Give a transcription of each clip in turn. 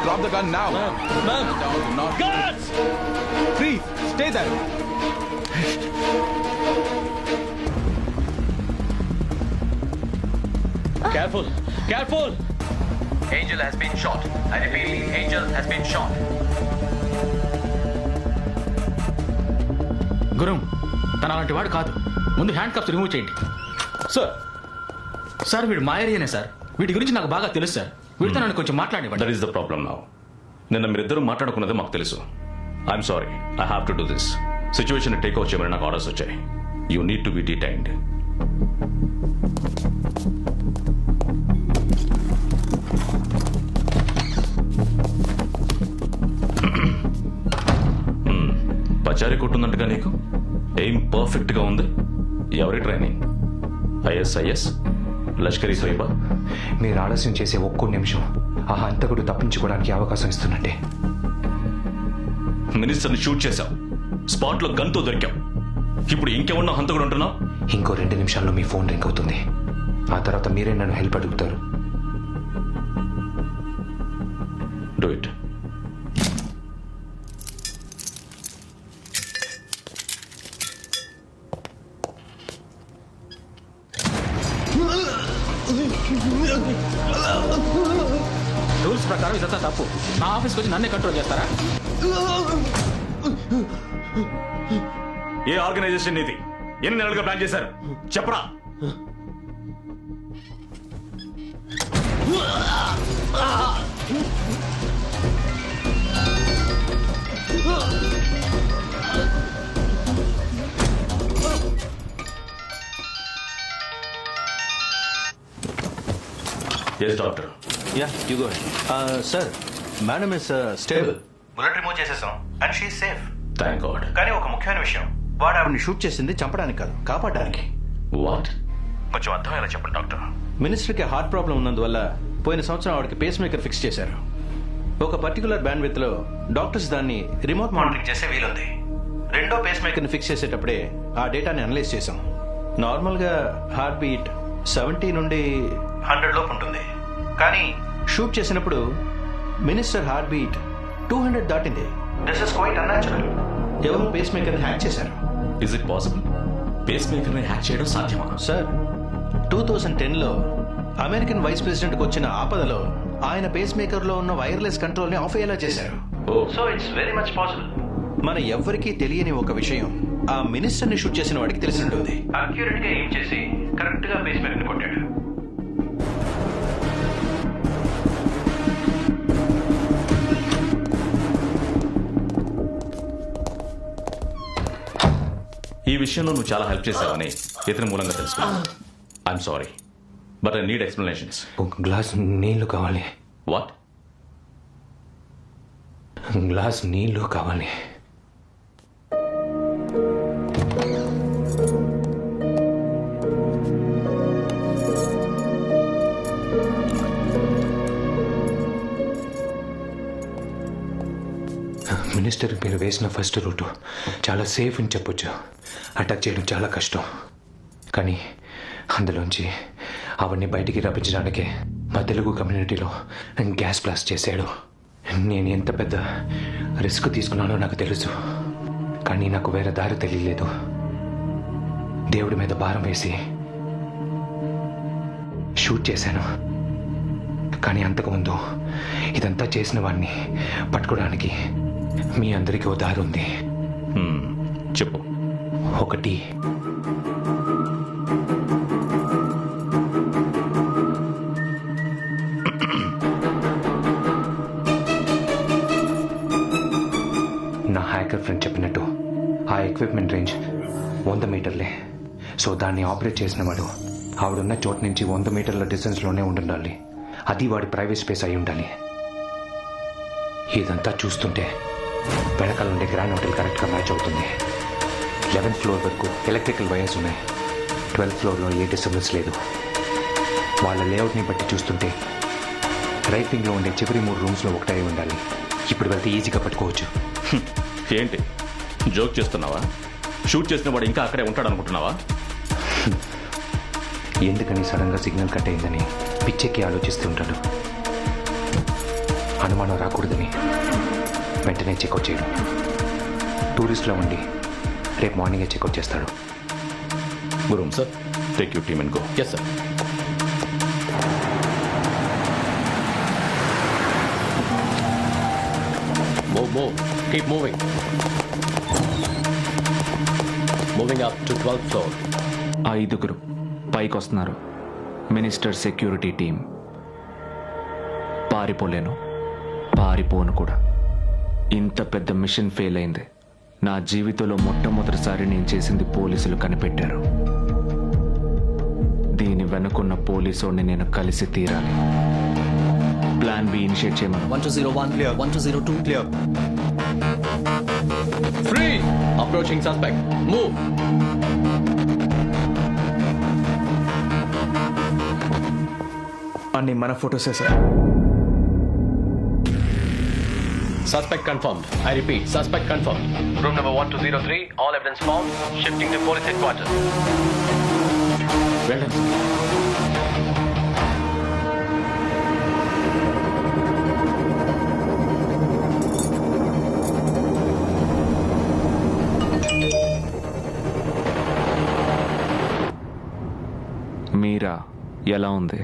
Drop the gun now. Ma'am. Not Guards! Freeze. Stay there. Careful. Careful. Angel has been shot. I repeat, Angel has been shot. Guram తన అలాంటి వాడు కాదు. ముందు hand cups remove చేయండి. Sir వీడు మా ఏరియానే sir. వీటి గురించి నాకు బాగా తెలుసు సార్. వీడితో నన్ను కొంచెం మాట్లాడివ్వండి. That is the problem now. నిన్న మీరిద్దరూ మాట్లాడుకున్నది మాకు తెలుసు. I'm sorry, I have to do this. Situation take over చేయమని నాకు ఆర్డర్స్ వచ్చాయి. You need to be detained. పచారీ కొట్టుందంటగా నీకు? ఎయిమ్ పర్ఫెక్ట్ గా ఉంది. ఎవరి ట్రైనింగ్? ఐఎస్ఐఎస్, లష్కరీ తోయిబా? మీరు ఆలస్యం చేసే ఒక్కో నిమిషం ఆ హంతకుడు తప్పించుకోవడానికి అవకాశం ఇస్తున్నట్టే. మినిస్టర్ని షూట్ చేశావు, స్పాట్ లో గన్తో దొరికావు. ఇప్పుడు ఇంకెవన్నా హంతకుడు ఉంటున్నావు? ఇంకో 2 నిమిషాల్లో మీ ఫోన్ రింగ్ అవుతుంది. ఆ తర్వాత మీరే నన్ను హెల్ప్ అడుగుతారు. Do it. రూల్స్ ప్రకారం ఇదంతా తప్పు. నా ఆఫీస్కి వచ్చి నన్నే కంట్రోల్ చేస్తారా? ఏ ఆర్గనైజేషన్ ఇది? ఎన్ని నెలలుగా ప్లాన్ చేశారు చెప్పరా? Yes doctor. Yeah, you go ahead. Sir, madam is stable. Bullet remove చేసేసాం and she safe. Thank God. కానీ ఒక ముఖ్యమైన విషయం, వాడు ఆవిడని షూట్ చేసింది చంపడానికి కాదు, కాపాడడానికి. వాట్? కొంచెం అర్థమయ్యేలా చెప్పండి డాక్టర్. మినిస్టర్కి హార్ట్ ప్రాబ్లం ఉన్నందువల్ల పోయిన సంవత్సరం ఆవిడకి పేస్ మేకర్ ఫిక్స్ చేశారు. ఒక పర్టికులర్ బ్యాండ్ విత్ లో డాక్టర్స్ దాన్ని రిమోట్ మానిటరింగ్ చేసే వీలుంది. రెండో పేస్ మేకర్ని ఫిక్స్ చేసేటప్పుడే ఆ డేటాని అనలైజ్ చేసాం. నార్మల్గా హార్ట్ బీట్ 70 నుండి 100 లోపు ఉంటుంది. కానీ షూట్ చేసినప్పుడు మినిస్టర్ హార్ట్ బీట్ 200 దాటింది. This is quite unnatural. ఎవరు పేస్ మేకర్ హ్యాక్ చేశారు. Is it possible? Pacemaker ని హ్యాక్ చేయడం సాధ్యమా? సార్, 2010లో అమెరికన్ వైస్ ప్రెసిడెంట్ కు వచ్చిన ఆపదలో ఆయన పేస్ మేకర్ లో ఉన్న వైర్లెస్ కంట్రోల్ ని ఆఫ్ అయ్యేలా చేశారు. So it's very much possible. మన ఎవ్వరికీ తెలియని ఒక విషయం ఆ మినిస్టర్ ని షూట్ చేసిన వాడికి తెలిసి ఉంటుంది. అక్యురేట్ గా ఏం చేసి కరెక్ట్ గా పేస్ మేకర్ ని కొట్టాడు. ఈ విషయంలో నువ్వు చాలా హెల్ప్ చేశావని ఇతని మూలంగా తెలుసుకున్నాను. I'm sorry, but I need explanations. ఒక గ్లాస్ నీళ్లు కావాలి. వాట్? గ్లాస్ నీళ్లు కావాలి. మినిస్టర్కి మీరు వేసిన ఫస్ట్ రూటు చాలా సేఫ్ అని చెప్పొచ్చు. అటాక్ చేయడం చాలా కష్టం. కానీ అందులోంచి అవన్నీ బయటికి రప్పించడానికే మా తెలుగు కమ్యూనిటీలో గ్యాస్ బ్లాస్ట్ చేశాడు. నేను ఎంత పెద్ద రిస్క్ తీసుకున్నానో నాకు తెలుసు. కానీ నాకు వేరే దారి తెలియలేదు. దేవుడి మీద భారం వేసి షూట్ చేశాను. కానీ అంతకుముందు ఇదంతా చేసిన వాడిని పట్టుకోవడానికి మీ అందరికీ ఓ దారి ఉంది. చెప్పు. ఒకటి, నా హ్యాకర్ ఫ్రెండ్ చెప్పినట్టు ఆ ఎక్విప్మెంట్ రేంజ్ 100 మీటర్లే. సో దాన్ని ఆపరేట్ చేసిన వాడు ఆవిడున్న చోటు నుంచి 100 మీటర్ల డిస్టెన్స్లోనే ఉండాలి. అది వాడి ప్రైవేట్ స్పేస్ అయి ఉండాలి. ఇదంతా చూస్తుంటే వెనకాల ఉండే గ్రాండ్ హోటల్ కరెక్ట్గా మ్యాచ్ అవుతుంది. 11th ఫ్లోర్ వరకు ఎలక్ట్రికల్ వైర్స్ ఉన్నాయి. 12th ఫ్లోర్లో ఏ డిస్టర్బెన్స్ లేదు. వాళ్ళ లేఅవుట్ని బట్టి చూస్తుంటే రైట్ వింగ్లో ఉండే చివరి 3 రూమ్స్లో ఒకటే ఉండాలి. ఇప్పుడు వెళ్తే ఈజీగా పట్టుకోవచ్చు. ఏంటి జోక్ చేస్తున్నావా? షూట్ చేసిన వాడు ఇంకా అక్కడే ఉంటాడు అనుకుంటున్నావా? ఎందుకని సడన్గా సిగ్నల్ కట్ అయిందని పిచ్చెక్కి ఆలోచిస్తూ ఉంటాడు. అనుమానం రాకూడదని వెంటనే చెక్అవుట్ చేయడం. టూరిస్ట్లో ఉండి రేపు మార్నింగే చెక్అవుట్ చేస్తాడు. గురూమ్ sir, take you team and go. Yes sir. Move. Keep moving. Moving up to 12th floor. 5 పైకి వస్తున్నారు. Minister security team. పారిపోను కూడా. ఇంత పెద్ద మిషన్ ఫెయిల్ అయింది. నా జీవితంలో మొట్టమొదటిసారి నేను చేసింది పోలీసులు కనిపెట్టారు. దీని వెనుకున్న పోలీసోడిని నేను కలిసి తీరాలి. ప్లాన్ బి ఇనిషియేట్ చేయమను. 1201 clear. 1202 clear. Free. Approaching suspect. Move. అన్ని మన ఫోటోసే sir. Suspect confirmed. I repeat, suspect confirmed. Room number 1203, all evidence found. Shifting to police headquarters. వెళ్ళండి. మీరా ఎలా ఉంది?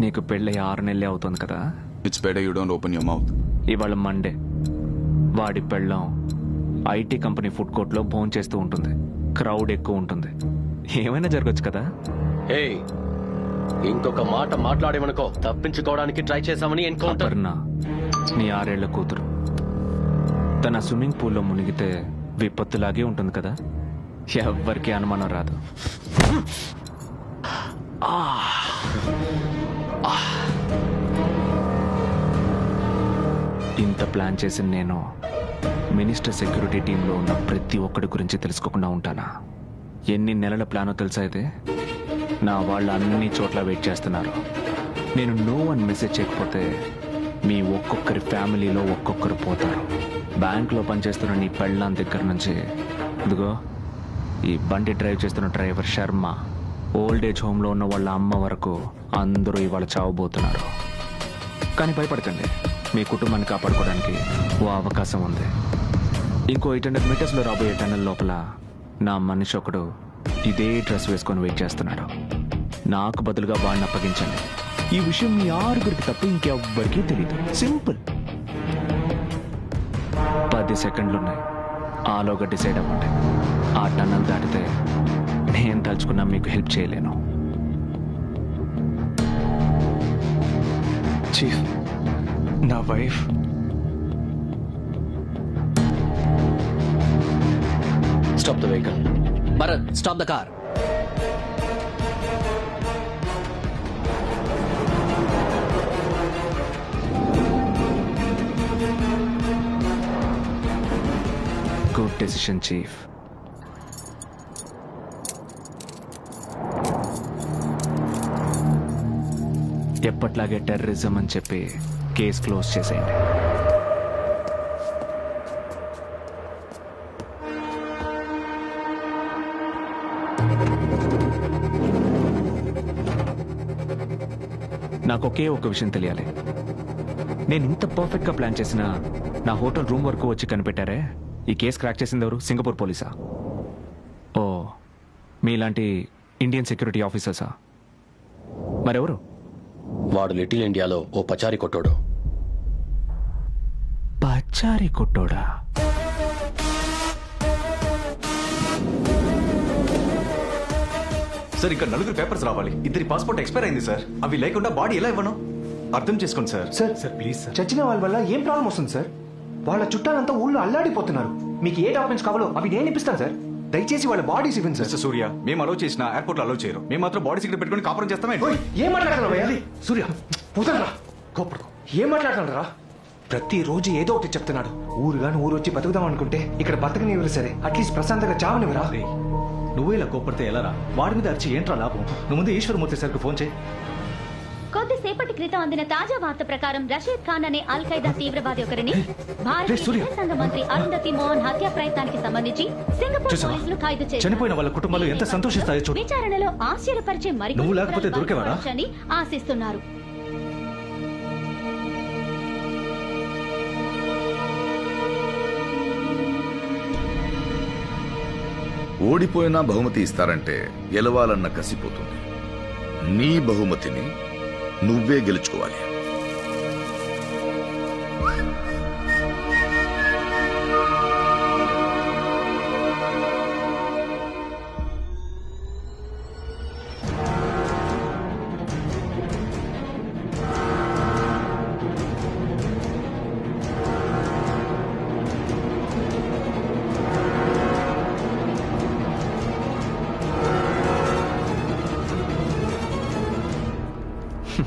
నీకు పెళ్ళి 6 నెలలే అవుతుంది కదా. It's better you don't open your mouth. ఇవాళ మండే. వాడి పెళ్ళం ఐటీ కంపెనీ ఫుడ్ కోర్ట్లో భోజనం చేస్తూ ఉంటుంది. క్రౌడ్ ఎక్కువ ఉంటుంది. ఏమైనా జరగచ్చు కదా. Hey, ఇంకొక మాట మాట్లాడేమనుకో తప్పించుకోవడానికి ట్రై చేశామని ఎన్కౌంటర్. అపర్ణ నీ 6 ఏళ్ల కూతురు. తన స్విమ్మింగ్ పూల్లో మునిగితే విపత్తులాగే ఉంటుంది కదా. ఎవ్వరికీ అనుమానం రాదు. ఇంత ప్లాన్ చేసిన నేను మినిస్టర్ సెక్యూరిటీ టీంలో ఉన్న ప్రతి ఒక్కడి గురించి తెలుసుకోకుండా ఉంటానా? ఎన్ని నెలల ప్లానో తెలుసా ఇది? నా వాళ్ళు అన్ని చోట్ల వెయిట్ చేస్తున్నారు. నేను నో అని మెసేజ్ చేయకపోతే మీ ఒక్కొక్కరి ఫ్యామిలీలో ఒక్కొక్కరు పోతారు. బ్యాంక్లో పనిచేస్తున్న నీ పెళ్ళాం దగ్గర నుంచి ఇదిగో ఈ బండి డ్రైవ్ చేస్తున్న డ్రైవర్ శర్మ, ఓల్డ్ ఏజ్ హోమ్లో ఉన్న వాళ్ళ అమ్మ వరకు అందరూ ఇవాళ చావబోతున్నారు. కానీ భయపడకండి, మీ కుటుంబాన్ని కాపాడుకోవడానికి ఓ అవకాశం ఉంది. ఇంకో 800 మీటర్స్లో రాబోయే టన్నెల్ లోపల నా మనిషి ఒకడు ఇదే డ్రెస్ వేసుకొని వెయిట్ చేస్తున్నాడు. నాకు బదులుగా వాడిని అప్పగించండి. ఈ విషయం మీ 6గురికి తప్ప ఇంకెవ్వరికీ తెలియదు. సింపుల్. 10 సెకండ్లున్నాయి. ఆలోగా డిసైడ్ అవ్వండి. ఆ టన్నెల్ దాటితే నేను తలుచుకున్నా మీకు హెల్ప్ చేయలేను. చీఫ్, నా wife Stop the vehicle. Bharat, stop the car. Good decision chief. ఎప్పట్లాగే టెర్రరిజం అని చెప్పి కేసు క్లోజ్ చేసేయండి. నాకు ఒకే ఒక విషయం తెలియాలి. నేను ఇంత పర్ఫెక్ట్గా ప్లాన్ చేసిన నా హోటల్ రూమ్ వరకు వచ్చి కనిపెట్టారే, ఈ కేసు క్రాక్ చేసింది ఎవరు? సింగపూర్ పోలీసా? ఓ, మీలాంటి ఇండియన్ సెక్యూరిటీ ఆఫీసర్సా? మరెవరు? వాడు లిటిల్ ఇండియాలో ఓ పచారీ కొట్టోడు. పచారీ కొట్టోడా? సార్, ఇక్కడ 4 పేపర్స్ రావాలి. 2 పాస్పోర్ట్ ఎక్స్పైర్ అయింది సార్. అవి లేకుండా బాడీ ఎలా ఇవ్వను? అర్థం చేసుకోండి సార్. Sir please sir. చచ్చిన వాళ్ళ వల్ల ఏం ప్రాబ్లం వస్తుంది సార్? వాళ్ళ చుట్టాలంతా ఊళ్ళో అల్లాడిపోతున్నారు. మీకు ఏ డాక్యుమెంట్స్ కావాలో అవి నేను ఇప్పిస్తాను సార్. దయచేసి వాళ్ళ బాడీస్ ఇవ్వండి సార్. సూర్య, మేము అలౌ చేసిన ఎయిర్పోర్ట్ లో అలౌ చేయరు. మేము మాత్రం బాడీస్ ఇక్కడ పెట్టుకుని కాపురం చేస్తామే. ఏం మాట్లాడుతున్నావు సూర్య? పోతారా? ఏం మాట్లాడుతున్నారా? ప్రతిరోజు ఏదో ఒకటి చెప్తున్నాడు. ఊరుగాని ఊరు వచ్చి బతుకుదాం అనుకుంటే ఇక్కడ బతకనివ్వరు సరే అట్లీస్ట్ ప్రశాంతంగా చావనివ్వరా? నువ్వే ఇలా కోప్పడితే ఎలా రా? వాడి మీద అరిచి ఏంట్రా లాభం? నువ్వు ముందు ఈశ్వరమూర్తి సార్కి ఫోన్ చేయి. కొద్దిసేపటి క్రితం అందిన తాజా వార్త ప్రకారం రషీద్ ఖాన్ అనే అల్ ఖైదా తీవ్రవాది ఒకరిని భారతీయ విదేశాంగ మంత్రి అరుంధతి మోహన్ హత్య ప్రయత్నానికి సంబంధించి సింగపూర్ చూసావా? పోలీసులు ఖైదు చేశారు. చనిపోయిన వాళ్ళ కుటుంబాలు ఎంత సంతోషిస్తాయో చూడు. విచారణలో ఆశ్చర్యపరిచే మరికొన్ని నువ్వు లేకపోతే వివరాలు దొరికేవాడా? బయటపడవచ్చని ఆశిస్తున్నారు. ఓడిపోయినా బహుమతి ఇస్తారంటే గెలవాలన్న కసిపోతుంది. నీ బహుమతిని నువ్వే గెలుచుకోవాలి.